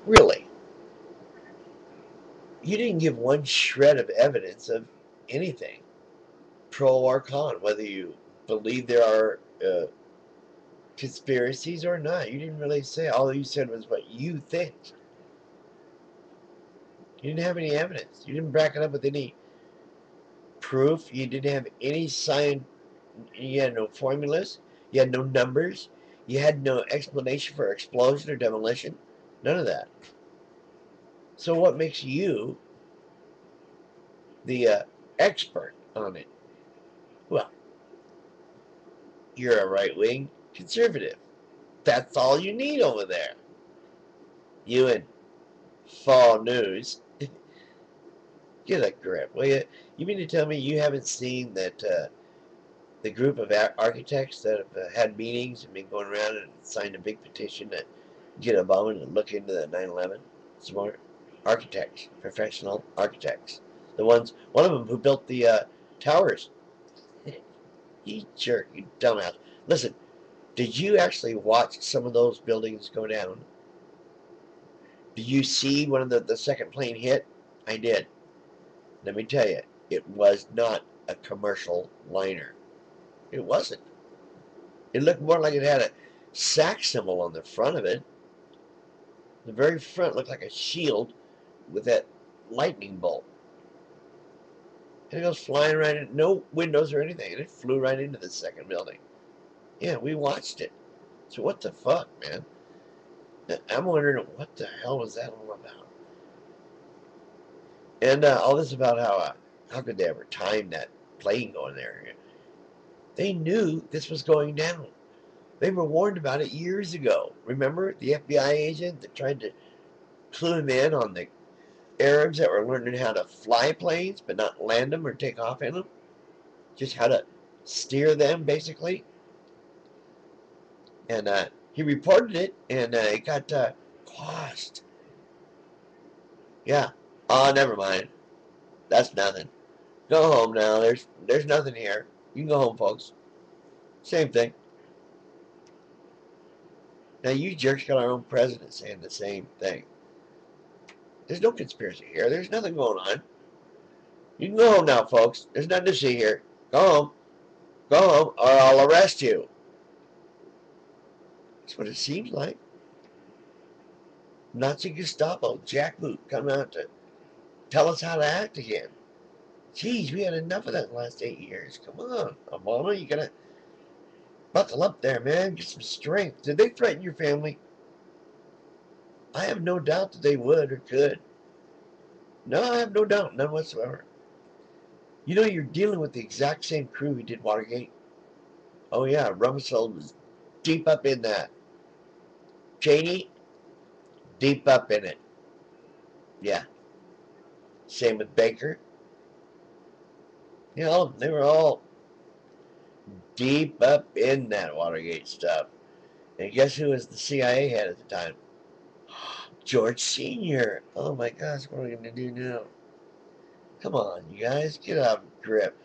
Really, you didn't give one shred of evidence of anything, pro or con, whether you believe there are conspiracies or not. You didn't really say. All you said was what you think. You didn't have any evidence. You didn't back it up with any proof. You didn't have any science. You had no formulas. You had no numbers. You had no explanation for explosion or demolition. None of that. So what makes you the expert on it? Well, you're a right-wing conservative. That's all you need over there. You and Fall News. Get a grip, will you? You mean to tell me you haven't seen that the group of architects that have had meetings and been going around and signed a big petition to get Obama to look into the 9/11? Smart architects, professional architects. The ones, one of them who built the towers. You jerk, you dumbass. Listen, did you actually watch some of those buildings go down? Did you see one of the second plane hit? I did. Let me tell you, it was not a commercial liner. It wasn't. It looked more like it had a sack symbol on the front of it. The very front looked like a shield with that lightning bolt. And it goes flying right in, no windows or anything, and it flew right into the second building. Yeah, we watched it. So what the fuck, man? I'm wondering what the hell was that all about? And all this about how could they ever time that plane going there? They knew this was going down. They were warned about it years ago. Remember the FBI agent that tried to clue him in on the Arabs that were learning how to fly planes but not land them or take off in them? Just how to steer them, basically. And he reported it, and it got quashed. Yeah. Oh, never mind. That's nothing. Go home now. There's nothing here. You can go home, folks. Same thing. Now you jerks got our own president saying the same thing. There's no conspiracy here. There's nothing going on. You can go home now, folks. There's nothing to see here. Go home. Go home, or I'll arrest you. That's what it seems like. Nazi Gestapo, jackboot, coming out to tell us how to act again. Geez, we had enough of that in the last 8 years. Come on, Obama, you gotta buckle up there, man. Get some strength. Did they threaten your family? I have no doubt that they would or could. No, I have no doubt, none whatsoever. You know, you're dealing with the exact same crew who did Watergate. Oh yeah, Rumsfeld was deep up in that. Cheney, deep up in it. Yeah. Same with Baker. You know, they were all deep up in that Watergate stuff. And guess who was the CIA head at the time? George Sr. Oh my gosh, what are we going to do now? Come on, you guys, get out of grip.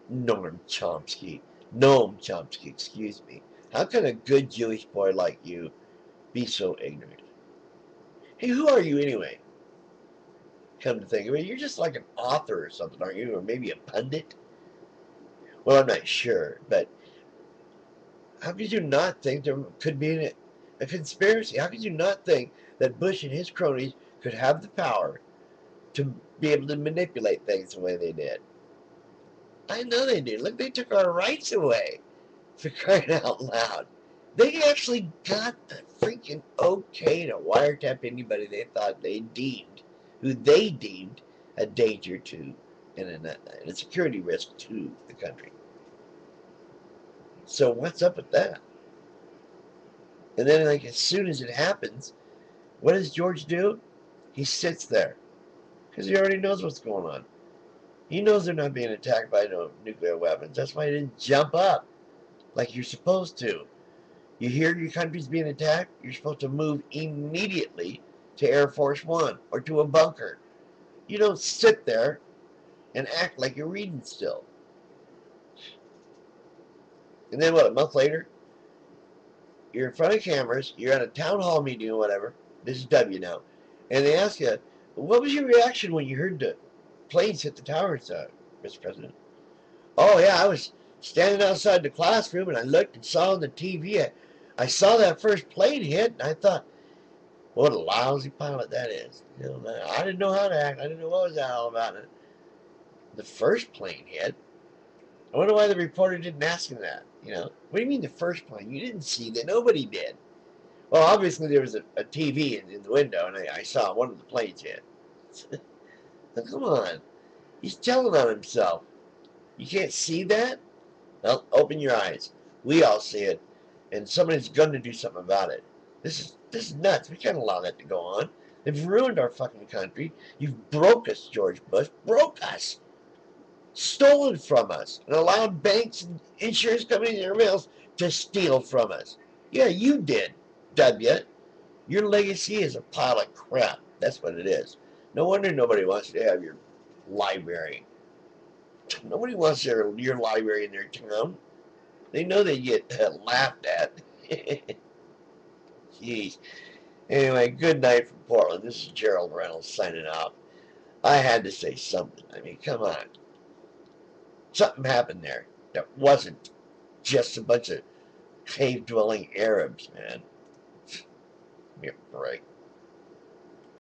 Norm Chomsky. Noam Chomsky, excuse me. How can a good Jewish boy like you be so ignorant? Hey, who are you anyway? Come to think of it, you're just like an author or something, aren't you? Or maybe a pundit? Well, I'm not sure, but how could you not think there could be a conspiracy? How could you not think that Bush and his cronies could have the power to be able to manipulate things the way they did? I know they did. Look, they took our rights away, for crying out loud. They actually got the freaking okay to wiretap anybody they thought who they deemed a danger to and a security risk to the country. So what's up with that? And then, like, as soon as it happens, what does George do? He sits there because he already knows what's going on. He knows they're not being attacked by no nuclear weapons. That's why he didn't jump up like you're supposed to. You hear your country's being attacked, you're supposed to move immediately to Air Force One or to a bunker. You don't sit there and act like you're reading still. And then what, a month later, you're in front of cameras, you're at a town hall meeting or whatever, This is W now. And they ask you, what was your reaction when you heard the planes hit the towers, Mr. President? Oh, yeah, I was standing outside the classroom and I looked and saw on the TV. I saw that first plane hit and I thought, what a lousy pilot that is. You know, I didn't know how to act. I didn't know what was that all about. And the first plane hit. I wonder why the reporter didn't ask him that. You know, what do you mean the first plane? You didn't see that. Nobody did. Well, obviously there was a TV in the window, and I saw one of the planes hit. Now, come on, he's telling on himself. You can't see that? Well, open your eyes. We all see it, and somebody's going to do something about it. This is nuts. We can't allow that to go on. They've ruined our fucking country. You've broke us, George Bush. Broke us. Stolen from us, and allowed banks and insurance companies and everybody else to steal from us. Yeah, you did, W. Your legacy is a pile of crap. That's what it is. No wonder nobody wants to have your library. Nobody wants your library in their town. They know they get laughed at. Jeez. Anyway, good night from Portland. This is Gerald Reynolds signing off. I had to say something. I mean, come on. Something happened there that wasn't just a bunch of cave-dwelling Arabs, man. Give me a break.